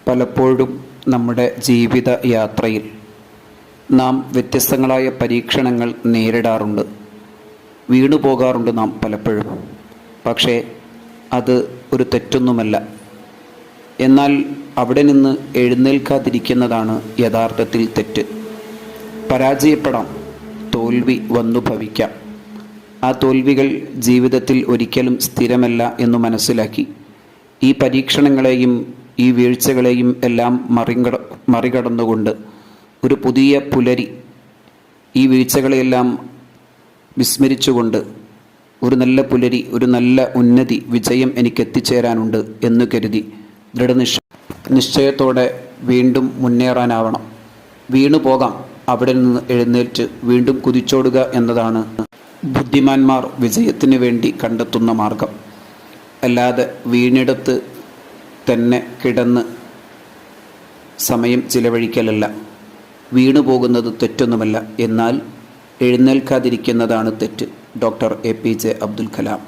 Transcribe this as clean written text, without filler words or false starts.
പലപ്പോഴും നമ്മുടെ ജീവിത യാത്രയിൽ നാം വ്യത്യസ്തങ്ങളായ പരീക്ഷണങ്ങൾ നേരിടാറുണ്ട്, വീണു പോകാറുണ്ട് നാം പലപ്പോഴും. പക്ഷേ അത് ഒരു തെറ്റൊന്നുമല്ല. എന്നാൽ അവിടെ നിന്ന് എഴുന്നേൽക്കാതിരിക്കുന്നതാണ് യഥാർത്ഥത്തിൽ തെറ്റ്. പരാജയപ്പെടാം, തോൽവി വന്നു ഭവിക്കാം. ആ തോൽവികൾ ജീവിതത്തിൽ ഒരിക്കലും സ്ഥിരമല്ല എന്ന് മനസ്സിലാക്കി ഈ പരീക്ഷണങ്ങളെയും ഈ വീഴ്ചകളെയും എല്ലാം മറികടന്നുകൊണ്ട് ഒരു പുതിയ പുലരി, ഈ വീഴ്ചകളെയെല്ലാം വിസ്മരിച്ചുകൊണ്ട് ഒരു നല്ല പുലരി, ഒരു നല്ല ഉന്നതി, വിജയം എനിക്ക് എത്തിച്ചേരാനുണ്ട് എന്ന് കരുതി നിശ്ചയത്തോടെ വീണ്ടും മുന്നേറാനാവണം. വീണു പോകാം, അവിടെ നിന്ന് എഴുന്നേറ്റ് വീണ്ടും കുതിച്ചോടുക എന്നതാണ് ബുദ്ധിമാന്മാർ വിജയത്തിന് വേണ്ടി കണ്ടെത്തുന്ന മാർഗം. അല്ലാതെ വീണിടത്ത് തന്നെ കിടന്ന് സമയം ചിലവഴിക്കലല്ല. വീണു പോകുന്നത് തെറ്റൊന്നുമല്ല, എന്നാൽ എഴുന്നേൽക്കാതിരിക്കുന്നതാണ് തെറ്റ്. Doctor APJ Abdul Kalam.